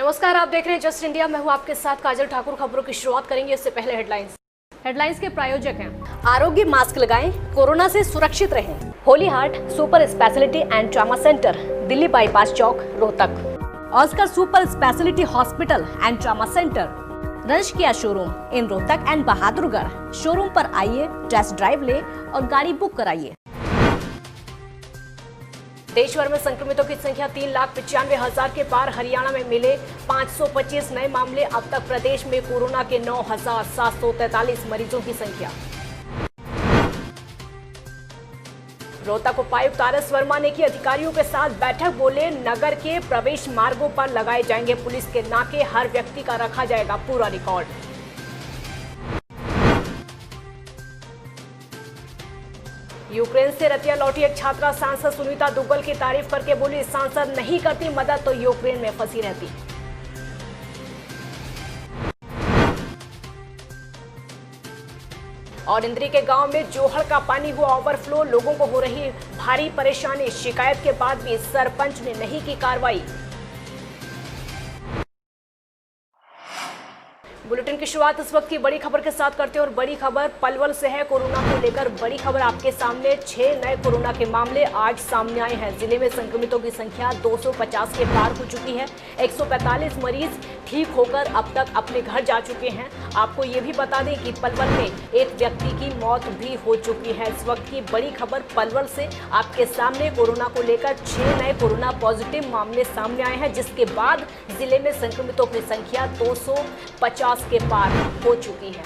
नमस्कार, आप देख रहे हैं जस्ट इंडिया। मैं हूं आपके साथ काजल ठाकुर। खबरों की शुरुआत करेंगे। इससे पहले हेडलाइंस के प्रायोजक हैं आरोग्य मास्क लगाएं, कोरोना से सुरक्षित रहें। Holy heart super speciality and trauma centre, Delhi bypass Chowk, Rohtak. Oscar super speciality hospital and trauma centre, रंश किया showroom in Rohtak and Bahadurgarh. Showroom पर आइए, टेस्ट ड्राइव ले और गाड़ी बुक कराइए। देश भर में संक्रमितों की संख्या 3,95,000 के पार। हरियाणा में मिले 525 नए मामले। अब तक प्रदेश में कोरोना के 9,743 मरीजों की संख्या। रोहतक उपायुक्त RS वर्मा ने की अधिकारियों के साथ बैठक। बोले, नगर के प्रवेश मार्गों पर लगाए जाएंगे पुलिस के नाके। हर व्यक्ति का रखा जाएगा पूरा रिकॉर्ड। यूक्रेन से रतिया लौटी एक छात्रा सांसद सुनीता दुग्गल की तारीफ करके बोली, सांसद नहीं करती मदद तो यूक्रेन में फंसी रहती। और इंद्री के गांव में जोहड़ का पानी हुआ ओवरफ्लो। लोगों को हो रही भारी परेशानी। शिकायत के बाद भी सरपंच ने नहीं की कार्रवाई। बुलेटिन की शुरुआत इस वक्त की बड़ी खबर के साथ करते हैं और बड़ी खबर पलवल से है। कोरोना को लेकर बड़ी खबर आपके सामने। 6 नए कोरोना के मामले आज सामने आए हैं। जिले में संक्रमितों की संख्या 250 के पार हो चुकी है। 145 मरीज ठीक होकर अब तक अपने घर जा चुके हैं। आपको ये भी बता दें कि पलवल में एक व्यक्ति की मौत भी हो चुकी है। इस वक्त की बड़ी खबर पलवल से आपके सामने। कोरोना को लेकर 6 नए कोरोना पॉजिटिव मामले सामने आए हैं, जिसके बाद जिले में संक्रमितों की संख्या 250 के पार हो चुकी है।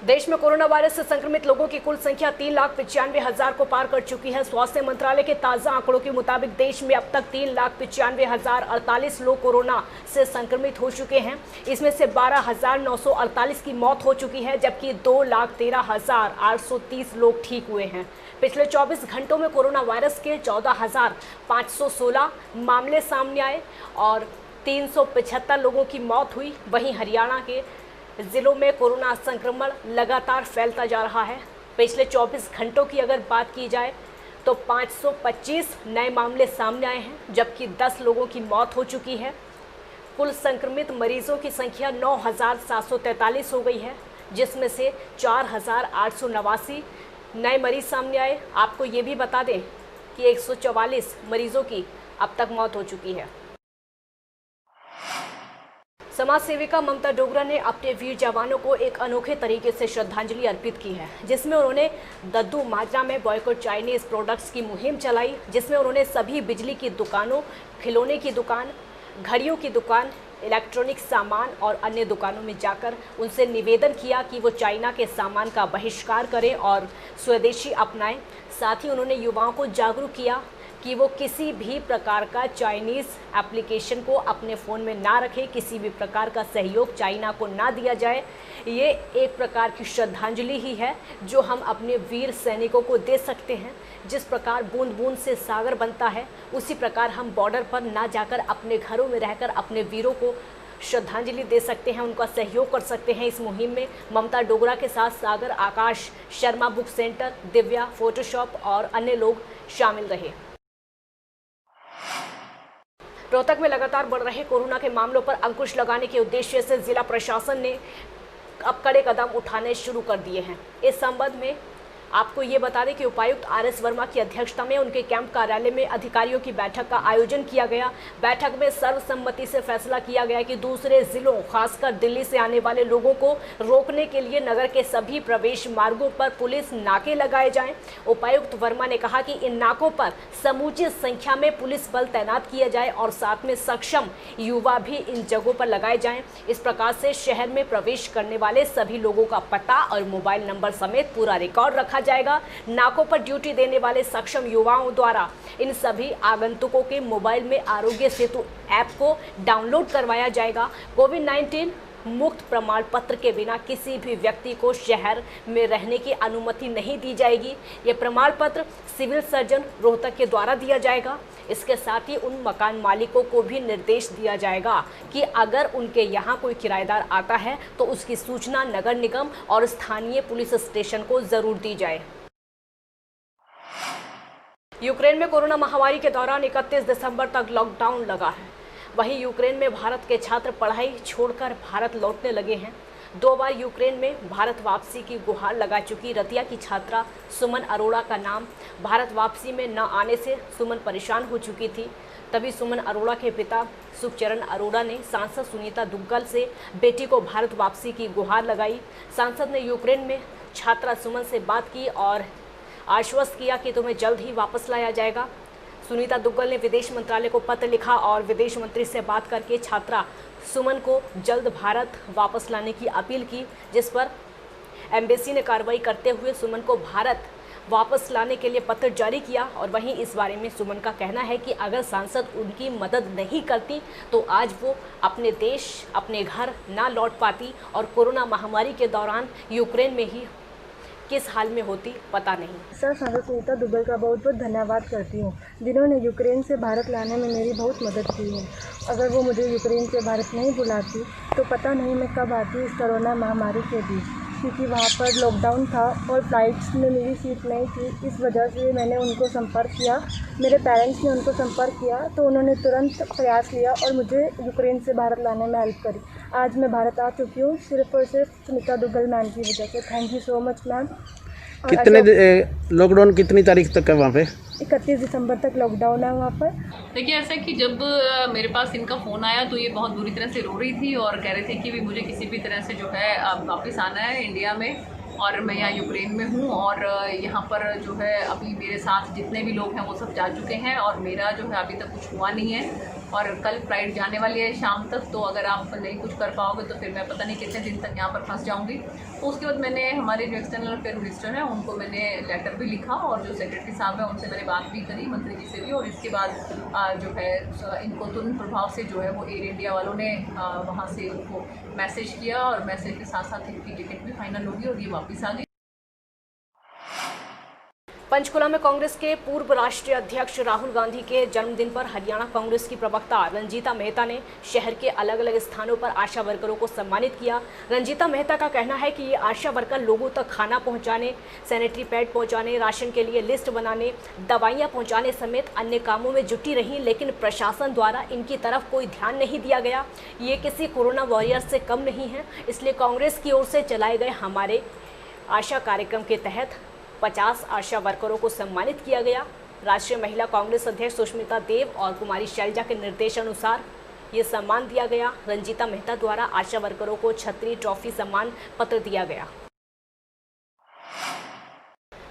देश में कोरोना वायरस से संक्रमित लोगों की कुल संख्या 3,95,000 को पार कर चुकी है। स्वास्थ्य मंत्रालय के ताजा आंकड़ों के मुताबिक देश में अब तक 3,95,048 लोग कोरोना से संक्रमित हो चुके हैं। इसमें से 12,948 की मौत हो चुकी है, जबकि 2,13,830 लोग ठीक हुए हैं। पिछले 24 घंटों में कोरोना वायरस के 14,516 मामले सामने आए और 375 लोगों की मौत हुई। वहीं हरियाणा के जिलों में कोरोना संक्रमण लगातार फैलता जा रहा है। पिछले 24 घंटों की अगर बात की जाए तो 525 नए मामले सामने आए हैं, जबकि 10 लोगों की मौत हो चुकी है। कुल संक्रमित मरीजों की संख्या 9,743 हो गई है, जिसमें से 4,889 नए मरीज सामने आए। आपको ये भी बता दें कि 144 मरीजों की अब तक मौत हो चुकी है। समाज सेविका ममता डोगरा ने अपने वीर जवानों को एक अनोखे तरीके से श्रद्धांजलि अर्पित की है, जिसमें उन्होंने दद्दू माजरा में बॉयकॉट चाइनीज प्रोडक्ट्स की मुहिम चलाई, जिसमें उन्होंने सभी बिजली की दुकानों, खिलौने की दुकान, घड़ियों की दुकान, इलेक्ट्रॉनिक सामान और अन्य दुकानों में जाकर उनसे निवेदन किया कि वो चाइना के सामान का बहिष्कार करें और स्वदेशी अपनाएं। साथ ही उन्होंने युवाओं को जागरूक किया कि वो किसी भी प्रकार का चाइनीज़ एप्लीकेशन को अपने फ़ोन में ना रखें, किसी भी प्रकार का सहयोग चाइना को ना दिया जाए। ये एक प्रकार की श्रद्धांजलि ही है जो हम अपने वीर सैनिकों को दे सकते हैं। जिस प्रकार बूंद बूंद से सागर बनता है, उसी प्रकार हम बॉर्डर पर ना जाकर अपने घरों में रहकर अपने वीरों को श्रद्धांजलि दे सकते हैं, उनका सहयोग कर सकते हैं। इस मुहिम में ममता डोगरा के साथ Sagar, Aakash Sharma book centre, Divya Photoshop और अन्य लोग शामिल रहे। रोहतक में लगातार बढ़ रहे कोरोना के मामलों पर अंकुश लगाने के उद्देश्य से जिला प्रशासन ने अब कड़े कदम उठाने शुरू कर दिए हैं। इस संबंध में आपको ये बता दें कि उपायुक्त RS वर्मा की अध्यक्षता में उनके कैंप कार्यालय में अधिकारियों की बैठक का आयोजन किया गया। बैठक में सर्वसम्मति से फैसला किया गया कि दूसरे जिलों, खासकर दिल्ली से आने वाले लोगों को रोकने के लिए नगर के सभी प्रवेश मार्गों पर पुलिस नाके लगाए जाएं। उपायुक्त वर्मा ने कहा कि इन नाकों पर समूची संख्या में पुलिस बल तैनात किया जाए और साथ में सक्षम युवा भी इन जगहों पर लगाए जाएं। इस प्रकार से शहर में प्रवेश करने वाले सभी लोगों का पता और मोबाइल नंबर समेत पूरा रिकॉर्ड रखा जाएगा। नाकों पर ड्यूटी देने वाले सक्षम युवाओं द्वारा इन सभी आगंतुकों के मोबाइल में आरोग्य सेतु ऐप को डाउनलोड करवाया जाएगा। कोविड-19 मुक्त प्रमाण पत्र के बिना किसी भी व्यक्ति को शहर में रहने की अनुमति नहीं दी जाएगी। ये प्रमाण पत्र सिविल सर्जन रोहतक के द्वारा दिया जाएगा। इसके साथ ही उन मकान मालिकों को भी निर्देश दिया जाएगा कि अगर उनके यहाँ कोई किराएदार आता है तो उसकी सूचना नगर निगम और स्थानीय पुलिस स्टेशन को जरूर दी जाए। यूक्रेन में कोरोना महामारी के दौरान 31 दिसंबर तक लॉकडाउन लगा है। वहीं यूक्रेन में भारत के छात्र पढ़ाई छोड़कर भारत लौटने लगे हैं। 2 बार यूक्रेन में भारत वापसी की गुहार लगा चुकी रतिया की छात्रा सुमन अरोड़ा का नाम भारत वापसी में न आने से सुमन परेशान हो चुकी थी। तभी सुमन अरोड़ा के पिता सुखचरण अरोड़ा ने सांसद सुनीता दुग्गल से बेटी को भारत वापसी की गुहार लगाई। सांसद ने यूक्रेन में छात्रा सुमन से बात की और आश्वस्त किया कि तुम्हें जल्द ही वापस लाया जाएगा। सुनीता दुग्गल ने विदेश मंत्रालय को पत्र लिखा और विदेश मंत्री से बात करके छात्रा सुमन को जल्द भारत वापस लाने की अपील की, जिस पर एम्बेसी ने कार्रवाई करते हुए सुमन को भारत वापस लाने के लिए पत्र जारी किया। और वहीं इस बारे में सुमन का कहना है कि अगर सांसद उनकी मदद नहीं करती तो आज वो अपने देश अपने घर ना लौट पाती और कोरोना महामारी के दौरान यूक्रेन में ही किस हाल में होती पता नहीं। सर, सांसद सुनीता दुग्गल का बहुत बहुत धन्यवाद करती हूँ, जिन्होंने यूक्रेन से भारत लाने में मेरी बहुत मदद की है। अगर वो मुझे यूक्रेन से भारत नहीं बुलाती तो पता नहीं मैं कब आती इस कोरोना महामारी के बीच, क्योंकि वहाँ पर लॉकडाउन था और फ्लाइट्स में मेरी सीट नहीं थी। इस वजह से मैंने उनको संपर्क किया, मेरे पेरेंट्स ने उनको संपर्क किया तो उन्होंने तुरंत प्रयास लिया और मुझे यूक्रेन से भारत लाने में हेल्प करी। आज मैं भारत आ चुकी हूँ सिर्फ और सिर्फ सुनीता दुग्गल मैम की वजह से। Thank you so much ma'am. कितने लॉकडाउन कितनी तारीख तक है वहाँ पे? 31 दिसंबर तक लॉकडाउन है वहाँ पर। देखिए, ऐसा कि जब मेरे पास इनका फ़ोन आया तो ये बहुत बुरी तरह से रो रही थी और कह रहे थे कि भी मुझे किसी भी तरह से जो है अब वापस आना है इंडिया में, और मैं यहाँ यूक्रेन में हूँ और यहाँ पर जो है अभी मेरे साथ जितने भी लोग हैं वो सब जा चुके हैं और मेरा जो है अभी तक कुछ हुआ नहीं है। और कल फ्लाइट जाने वाली है शाम तक, तो अगर आप नहीं कुछ कर पाओगे तो फिर मैं पता नहीं कितने दिन तक यहाँ पर फंस जाऊँगी। तो उसके बाद मैंने हमारे जो एक्सटर्नल अफेयर मिनिस्टर हैं उनको मैंने लेटर भी लिखा और जो सेक्रेटरी साहब हैं उनसे मैंने बात भी करी, मंत्री जी से भी। और इसके बाद जो है इनको तुरंत प्रभाव से जो है वो एयर इंडिया वालों ने वहाँ से उनको मैसेज किया और मैसेज के साथ साथ इनकी टिकट भी फाइनल होगी और ये वापस आ गई। पंचकुला में कांग्रेस के पूर्व राष्ट्रीय अध्यक्ष राहुल गांधी के जन्मदिन पर हरियाणा कांग्रेस की प्रवक्ता रंजीता मेहता ने शहर के अलग अलग स्थानों पर आशा वर्करों को सम्मानित किया। रंजीता मेहता का कहना है कि ये आशा वर्कर लोगों तक खाना पहुंचाने, सैनिटरी पैड पहुंचाने, राशन के लिए लिस्ट बनाने, दवाइयां पहुंचाने समेत अन्य कामों में जुटी रही, लेकिन प्रशासन द्वारा इनकी तरफ कोई ध्यान नहीं दिया गया। ये किसी कोरोना वॉरियर से कम नहीं है, इसलिए कांग्रेस की ओर से चलाए गए हमारे आशा कार्यक्रम के तहत 50 आशा वर्करों को सम्मानित किया गया। राष्ट्रीय महिला कांग्रेस अध्यक्ष सुष्मिता देव और कुमारी शैलजा के निर्देशानुसार ये सम्मान दिया गया। रंजीता मेहता द्वारा आशा वर्करों को छतरी, ट्रॉफी, सम्मान पत्र दिया गया।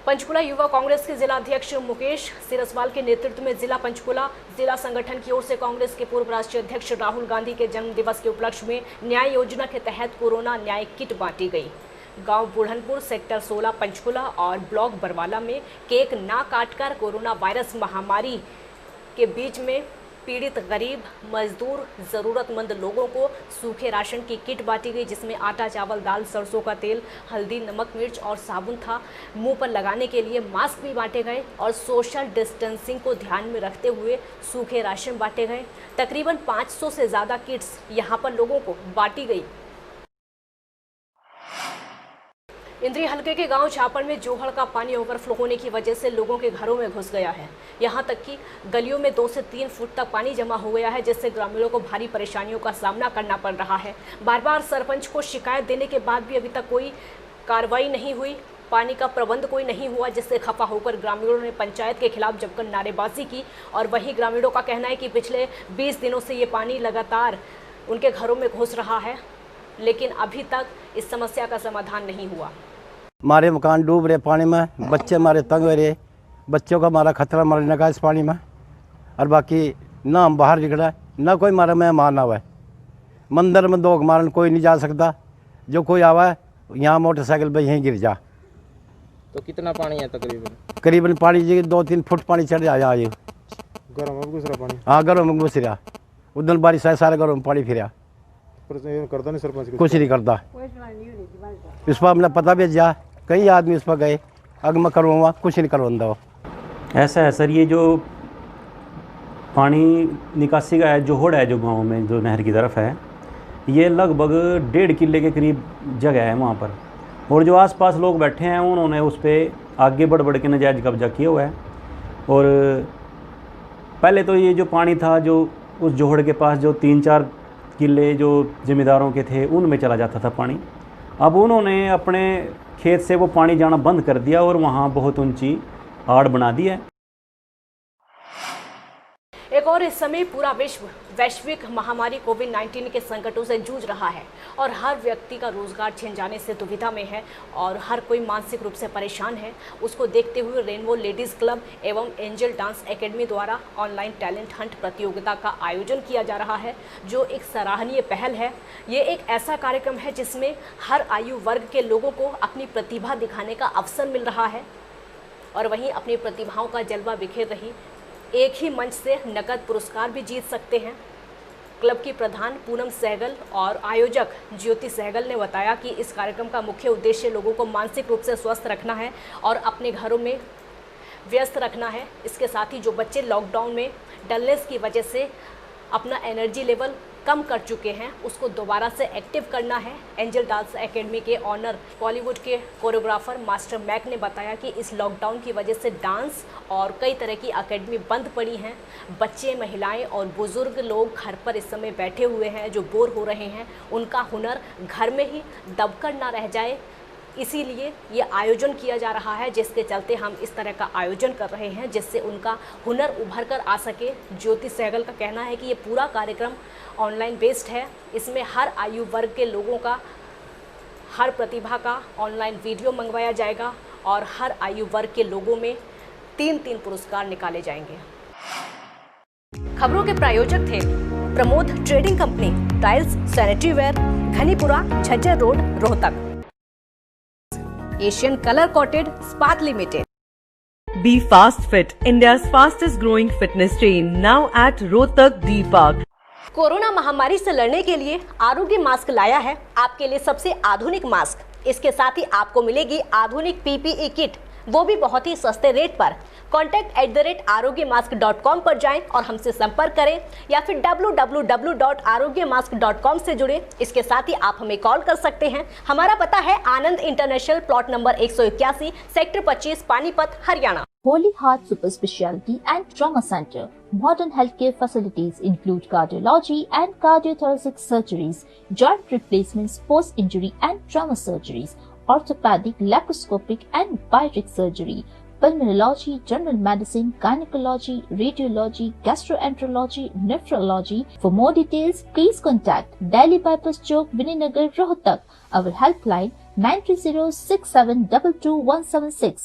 पंचकुला युवा कांग्रेस के जिला अध्यक्ष मुकेश सिरसवाल के नेतृत्व में जिला पंचकुला जिला संगठन की ओर से कांग्रेस के पूर्व राष्ट्रीय अध्यक्ष राहुल गांधी के जन्म दिवस के उपलक्ष्य में न्याय योजना के तहत कोरोना न्याय किट बांटी गई। गांव बुढ़नपुर, सेक्टर 16 पंचकुला और ब्लॉक बरवाला में केक ना काटकर कोरोना वायरस महामारी के बीच में पीड़ित गरीब, मजदूर, ज़रूरतमंद लोगों को सूखे राशन की किट बांटी गई, जिसमें आटा, चावल, दाल, सरसों का तेल, हल्दी, नमक, मिर्च और साबुन था। मुंह पर लगाने के लिए मास्क भी बांटे गए और सोशल डिस्टेंसिंग को ध्यान में रखते हुए सूखे राशन बांटे गए। तकरीबन 500 से ज़्यादा किट्स यहां पर लोगों को बांटी गई। इंद्री हलके के गांव छापड़ में जोहड़ का पानी ओवरफ्लो होने की वजह से लोगों के घरों में घुस गया है। यहां तक कि गलियों में 2 से 3 फुट तक पानी जमा हो गया है, जिससे ग्रामीणों को भारी परेशानियों का सामना करना पड़ रहा है। बार बार सरपंच को शिकायत देने के बाद भी अभी तक कोई कार्रवाई नहीं हुई, पानी का प्रबंध कोई नहीं हुआ, जिससे खफा होकर ग्रामीणों ने पंचायत के खिलाफ जमकर नारेबाजी की। और वहीं ग्रामीणों का कहना है कि पिछले 20 दिनों से ये पानी लगातार उनके घरों में घुस रहा है, लेकिन अभी तक इस समस्या का समाधान नहीं हुआ। हमारे मकान डूब रहे पानी में, बच्चे हमारे तंग हो रहे, बच्चों का हमारा खतरा मरने का इस पानी में। और बाकी ना हम बाहर निकला, ना कोई हमारा मेहमान आवा है। मंदिर में 2 मारन कोई नहीं जा सकता, जो कोई आवा है यहाँ मोटरसाइकिल पे यहीं गिर जा। तो कितना पानी है तकरीबन? करीबन पानी जी 2-3 फुट पानी चढ़ जाया। घरों में घुस रहा पानी? हाँ, घरों में घुस रहा। उधर बारिश है, सारे घरों में पानी फिरा। करता नहीं सरपंच? कुछ नहीं करता। इस पर हमने पता भी जा, कई आदमी इस पर गए, अग मैं करवाऊँगा, कुछ नहीं करवा। ऐसा है सर, ये जो पानी निकासी का है जोहड़ है, जो गांव में जो नहर की तरफ है, ये लगभग 1.5 किले के करीब जगह है वहाँ पर। और जो आसपास लोग बैठे हैं उन्होंने उस पर आगे बढ़ बढ़ के नाजायज कब्जा किया हुआ है। और पहले तो ये जो पानी था जो उस जोहड़ के पास जो 3-4 किले जो ज़मींदारों के थे उनमें चला जाता था पानी। अब उन्होंने अपने खेत से वो पानी जाना बंद कर दिया और वहाँ बहुत ऊंची आड़ बना दी है। एक और इस समय पूरा विश्व वैश्विक महामारी कोविड-19 के संकटों से जूझ रहा है और हर व्यक्ति का रोजगार छिन जाने से दुविधा में है और हर कोई मानसिक रूप से परेशान है। उसको देखते हुए रेनबो लेडीज़ क्लब एवं एंजल डांस एकेडमी द्वारा ऑनलाइन टैलेंट हंट प्रतियोगिता का आयोजन किया जा रहा है, जो एक सराहनीय पहल है। ये एक ऐसा कार्यक्रम है जिसमें हर आयु वर्ग के लोगों को अपनी प्रतिभा दिखाने का अवसर मिल रहा है और वहीं अपनी प्रतिभाओं का जलवा बिखेर रही एक ही मंच से नकद पुरस्कार भी जीत सकते हैं। क्लब की प्रधान पूनम सहगल और आयोजक ज्योति सहगल ने बताया कि इस कार्यक्रम का मुख्य उद्देश्य लोगों को मानसिक रूप से स्वस्थ रखना है और अपने घरों में व्यस्त रखना है। इसके साथ ही जो बच्चे लॉकडाउन में डलनेस की वजह से अपना एनर्जी लेवल कम कर चुके हैं उसको दोबारा से एक्टिव करना है। एंजल डांस एकेडमी के ऑनर बॉलीवुड के कोरियोग्राफर मास्टर मैक ने बताया कि इस लॉकडाउन की वजह से डांस और कई तरह की एकेडमी बंद पड़ी हैं। बच्चे, महिलाएं और बुजुर्ग लोग घर पर इस समय बैठे हुए हैं जो बोर हो रहे हैं, उनका हुनर घर में ही दबकर ना रह जाए, इसीलिए ये आयोजन किया जा रहा है, जिसके चलते हम इस तरह का आयोजन कर रहे हैं जिससे उनका हुनर उभर कर आ सके। ज्योति सहगल का कहना है कि ये पूरा कार्यक्रम ऑनलाइन बेस्ड है। इसमें हर आयु वर्ग के लोगों का, हर प्रतिभा का ऑनलाइन वीडियो मंगवाया जाएगा और हर आयु वर्ग के लोगों में 3-3 पुरस्कार निकाले जाएंगे। खबरों के प्रायोजक थे Pramod trading company, tiles, sanitary ware, Ghanipura, Jhajjar road, Rohtak. Asian colour coated स्पात limited. Be Fast Fit, India's fastest growing fitness chain, now at Rohtak D Park. Corona महामारी से लड़ने के लिए आरोग्य मास्क लाया है आपके लिए सबसे आधुनिक मास्क। इसके साथ ही आपको मिलेगी आधुनिक PPE किट, वो भी बहुत ही सस्ते रेट पर। contact@arogyamask.com पर जाएं और हमसे संपर्क करें या फिर www.arogyamask.com से जुड़ें। इसके साथ ही आप हमें कॉल कर सकते हैं। हमारा पता है Anand international, plot number 181, sector 25, Panipat, Haryana. Holy Heart Super Speciality and Trauma Center. Modern healthcare facilities include cardiology and cardiothoracic surgeries, joint replacements, post-injury and trauma surgeries, orthopedic, laparoscopic and bariatric surgery, pulmonology, general medicine, gynecology, radiology, gastroenterology, nephrology. For more details, please contact Delhi Bypass Chowk, Vininagar, Rohtak. Our helpline 93067222176.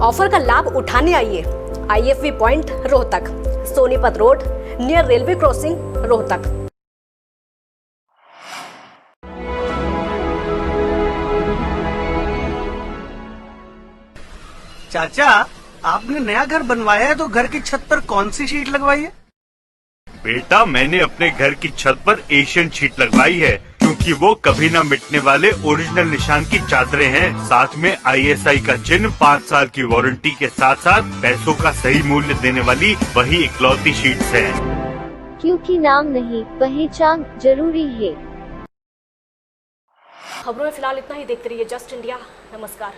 Offer का लाभ उठाने आइए IFV point Rohtak, Sonipat road, near railway crossing, Rohtak. चाचा, आपने नया घर बनवाया है तो घर की छत पर कौन सी शीट लगवाई है? बेटा, मैंने अपने घर की छत पर एशियन शीट लगवाई है क्योंकि वो कभी न मिटने वाले ओरिजिनल निशान की चादरें हैं। साथ में ISI का चिन्ह, 5 साल की वारंटी के साथ साथ पैसों का सही मूल्य देने वाली वही इकलौती शीट्स हैं। क्योंकि नाम नहीं, पहचान जरूरी है। खबरों में फिलहाल इतना ही। देखते रहिए जस्ट इंडिया। नमस्कार।